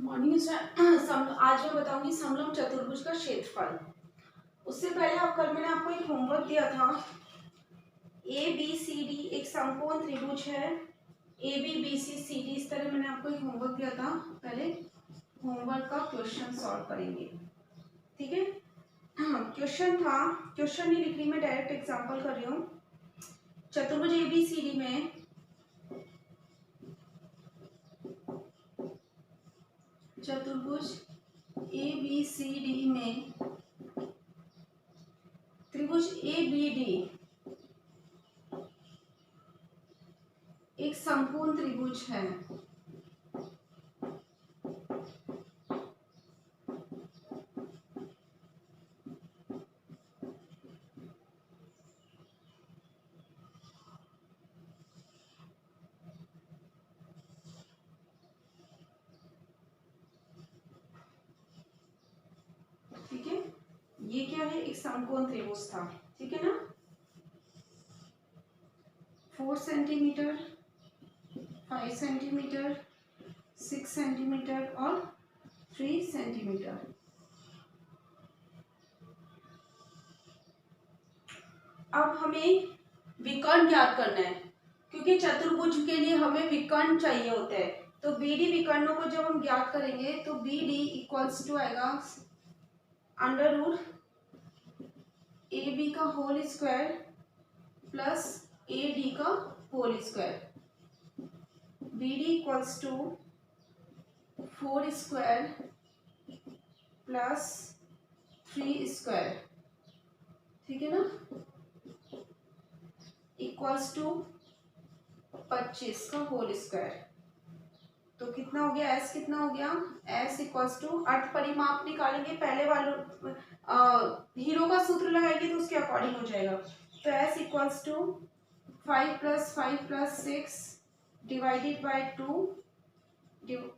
Morning आज मैं बताऊंगी समलंब चतुर्भुज का क्षेत्रफल। उससे पहले कल मैंने आपको एक होमवर्क दिया था। ए बी सी डी एक समकोण त्रिभुज है, A B B C C D, इस तरह मैंने आपको एक होमवर्क दिया था। पहले होमवर्क का क्वेश्चन सॉल्व करेंगे, ठीक है। क्वेश्चन था, क्वेश्चन नहीं लिख रही मैं, डायरेक्ट एग्जाम्पल कर रही हूँ। चतुर्भुज ए बी सी डी में चतुर्भुज ए बी सी डी में त्रिभुज ए बी डी एक समकोण त्रिभुज है। ठीक है, ये क्या है, एक समकोण त्रिभुज था, ठीक है ना। 4 सेंटीमीटर, 5 सेंटीमीटर, 6 सेंटीमीटर और 3 सेंटीमीटर। अब हमें विकर्ण ज्ञात करना है, क्योंकि चतुर्भुज के लिए हमें विकर्ण चाहिए होते हैं। तो बीडी विकर्णों को जब हम ज्ञात करेंगे तो बी डी इक्वल्स टू आएगा अंडर रूट ए बी का whole square plus A D का whole square. B D equals to 4 square plus 3 square, ठीक है ना, इक्वल्स टू 25 का होल स्क्वायर। तो कितना हो गया, एस कितना हो गया, एस इक्वल्स टू अर्थ परिमाप निकालेंगे, पहले वालों हीरो का सूत्र लगाएंगे तो उसके अकॉर्डिंग हो जाएगा। तो S equals to 5 + 5 + 6 divided by 2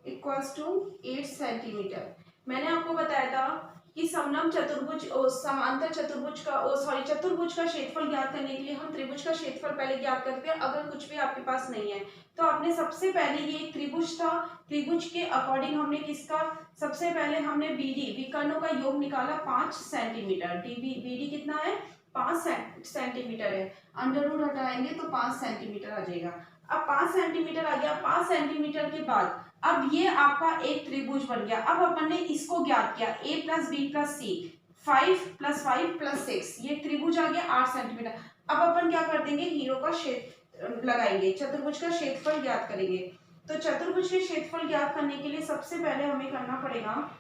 equals to 8 centimetre. मैंने आपको बताया था कि समलंब चतुर्भुज समांतर चतुर्भुज का चतुर्भुज का क्षेत्रफल ज्ञात करने के लिए हम त्रिभुज का क्षेत्रफल पहले ज्ञात करते हैं। अगर कुछ भी आपके पास नहीं है तो आपने सबसे पहले, ये एक त्रिभुज था, त्रिभुज के अकॉर्डिंग हमने किसका, सबसे पहले हमने बीडी विकर्णों का योग निकाला 5 सेंटीमीटर। बीडी कितना है, 5 सेंटीमीटर है। अंडर रूट हटाएंगे तो 5 सेंटीमीटर आ जाएगा। अब 5 सेंटीमीटर आ गया। 5 सेंटीमीटर के बाद अब ये आपका एक त्रिभुज बन गया। अब अपन ने इसको ज्ञात किया, a + b + c, 5 + 5 + 6, ये त्रिभुज आ गया 8 सेंटीमीटर। अब अपन क्या कर देंगे, हीरो का क्षेत्र लगाएंगे, चतुर्भुज का क्षेत्रफल ज्ञात करेंगे। तो चतुर्भुज के क्षेत्रफल ज्ञात करने के लिए सबसे पहले हमें करना पड़ेगा,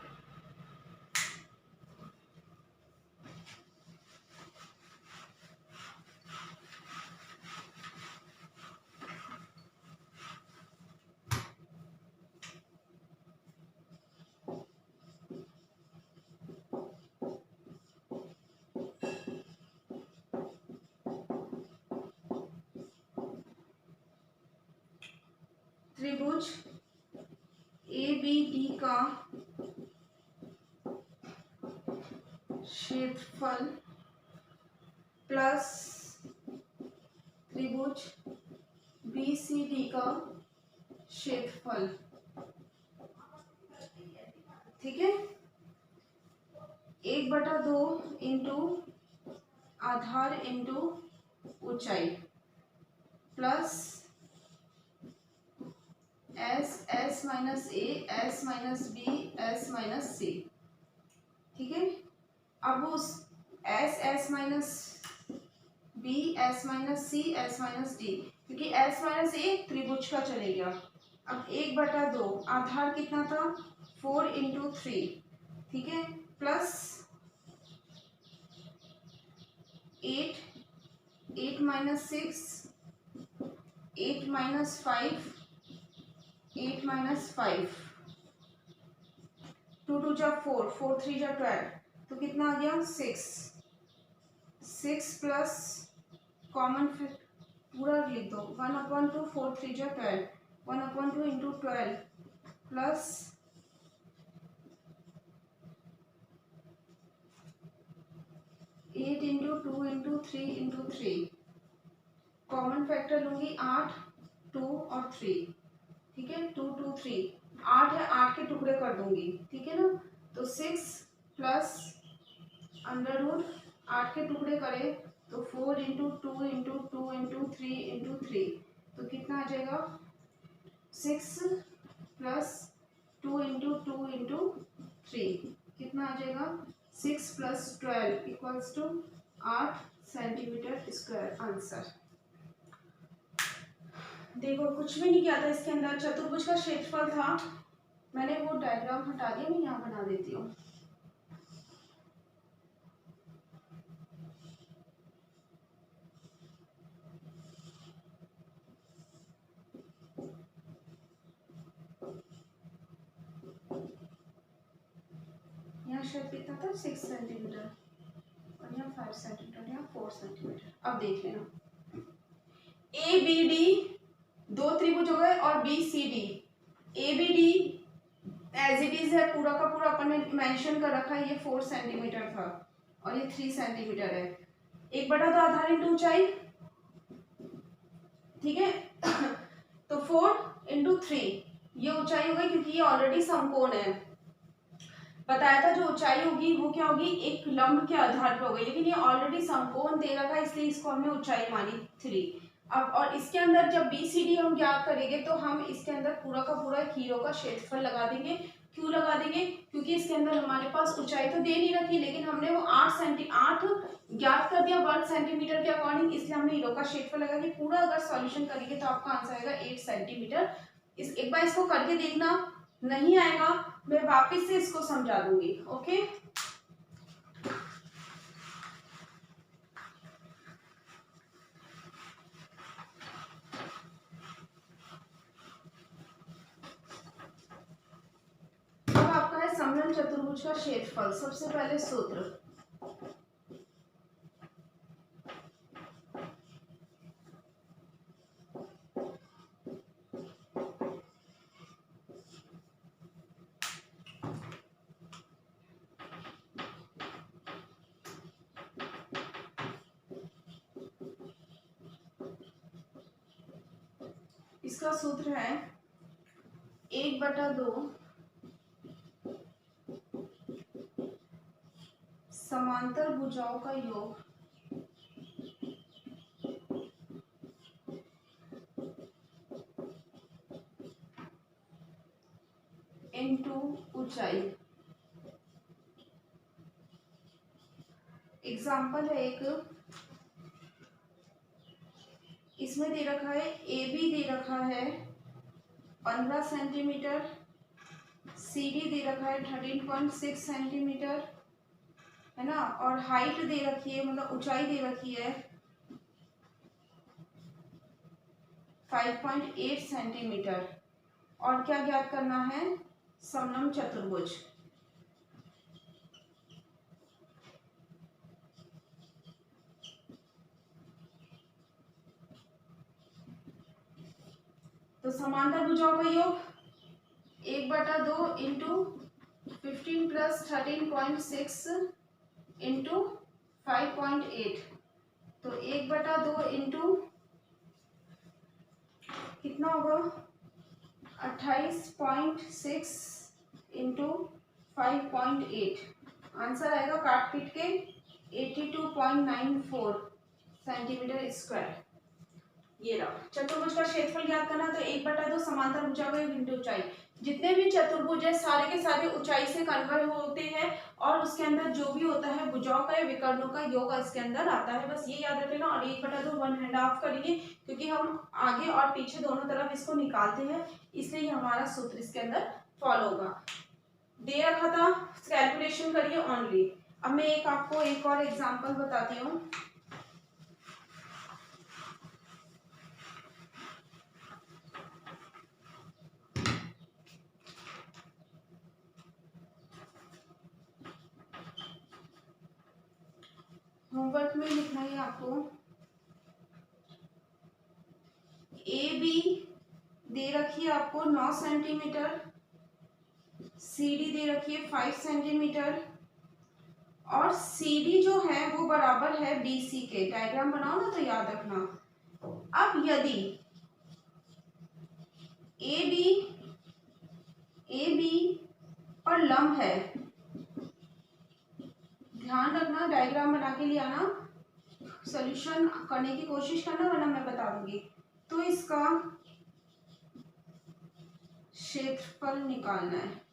त्रिभुज ABD का क्षेत्रफल प्लस त्रिभुज BCD का क्षेत्रफल, ठीक है। 1/2 इंटू आधार इंटू ऊंचाई plus S minus A, S minus B, S minus C, ठीक है। अब उस S minus B, S minus C, S minus D, क्योंकि S माइनस A त्रिभुज का चले गया। अब 1/2 आधार कितना था, 4 इंटू 3, ठीक है, प्लस 8 माइनस 6, 8 माइनस 5, 8 माइनस 5, 2 × 2 = 4, 4 × 3 = 12, तो कितना आ गया 6 प्लस कॉमन पूरा लिख दो, 1/2, 4 × 3 = 12, 1/2 into 12 plus 8 into 2 into 3 into 3, common factor लूंगी 8, 2 और 3, ठीक है, 2 2 3, 8 है, 8 के टुकड़े कर दूंगी, ठीक है ना। तो 6 प्लस अंडर रूट 8 के टुकड़े करें तो 4 इंटू 2 इंटू 2 इंटू 3 इंटू 3, तो कितना आ जाएगा 6 प्लस 2 इंटू 2 इंटू 3, कितना आ जाएगा 6 plus 12 equals to 8 centimetre square answer. देखो कुछ भी नहीं किया था इसके अंदर, चतुर्भुज का क्षेत्रफल था, मैंने वो डायग्राम हटा दिया, मैं यहाँ बना देती हूँ। यहाँ शायद कितना था 6 सेंटीमीटर और यहाँ 5 सेंटीमीटर, यहाँ 4 सेंटीमीटर। अब देख लेना ए बी डी दो त्रिभुज हो गए और B C D. A B D as it is है, पूरा का पूरा अपन ने मेंशन कर रखा है, ये 4 सेंटीमीटर था और ये 3 सेंटीमीटर है। 1/2 आधार इंटू ऊंचाई, ठीक है। तो 4 इंटू 3 ये ऊंचाई हो गई, क्योंकि ये ऑलरेडी समकोण है। बताया था जो ऊंचाई होगी वो क्या होगी, एक लंब के आधार पर होगी, लेकिन ये ऑलरेडी समकोण दे रखा है, इसलिए इसको हमने ऊंचाई मानी 3। अब और इसके अंदर जब बी सी डी हम ज्ञात करेंगे तो हम इसके अंदर पूरा का पूरा हीरो का क्षेत्रफल लगा देंगे। क्यों लगा देंगे, क्योंकि इसके अंदर हमारे पास ऊंचाई तो दे नहीं रखी, लेकिन हमने वो 8 ज्ञात कर दिया वर्ग सेंटीमीटर के अकॉर्डिंग, इसलिए हमने हीरो का क्षेत्रफल लगा कि पूरा अगर सॉल्यूशन करेंगे तो आपका आंसर आएगा 8 सेंटीमीटर। एक बार इसको करके देखना, नहीं आएगा मैं वापस से इसको समझा दूंगी, ओके। अब आपका है समलंब चतुर्भुज का क्षेत्रफल। सबसे पहले सूत्र, इसका सूत्र है 1/2 समांतर भुजाओं का योग इनटू ऊंचाई। एग्जाम्पल है एक, इसमें दे रखा है ए बी दे रखा है 15 सेंटीमीटर, सी डी दे रखा है 13.6 सेंटीमीटर, है ना, और हाइट दे रखी है, मतलब ऊंचाई दे रखी है 5.8 सेंटीमीटर। और क्या ज्ञात करना है, समलंब चतुर्भुज। तो समांतर भुजाओं का योग 1/2 इंटू 15 प्लस 13.6 इंटू 5.8, तो 1/2 इंटू कितना होगा 28.6 इंटू 5.8, आंसर आएगा काट पीट के 82.94 सेंटीमीटर स्क्वायर। ये रहा चतुर्भुज का क्षेत्रफल ज्ञात करना, तो 1/2 समांतर भुजा का योग इंटू ऊंचाई। जितने भी चतुर्भुज है सारे के सारे ऊंचाई से कन्वर्ट होते हैं और उसके अंदर जो भी होता है भुजाओं का या विकर्णों का योग इसके अंदर आता है, बस ये याद रख लेना। और 1/2 1/2 करेंगे, क्योंकि हम आगे और पीछे दोनों तरफ इसको निकालते हैं, इसलिए हमारा सूत्र इसके अंदर फॉलो होगा। दे रखा था कैलकुलेशन करिए ओनली। अब मैं आपको एक और एग्जाम्पल बताती हूँ। होमवर्क में लिखना है आपको, ए बी दे रखी है आपको 9 सेंटीमीटर, सी डी दे रखी है 5 सेंटीमीटर और सी डी जो है वो बराबर है बी सी के। डायग्राम बनाओ ना तो याद रखना। अब यदि ए बी लंब है, ध्यान रखना, डायग्राम बना के लिया ना, सॉल्यूशन करने की कोशिश करना वरना मैं बता दूंगी। तो इसका क्षेत्रफल निकालना है।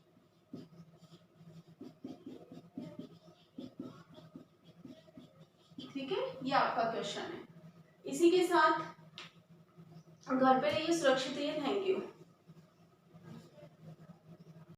ठीक है, ये आपका क्वेश्चन है। इसी के साथ घर पे रहिए, सुरक्षित रहिए। Thank you.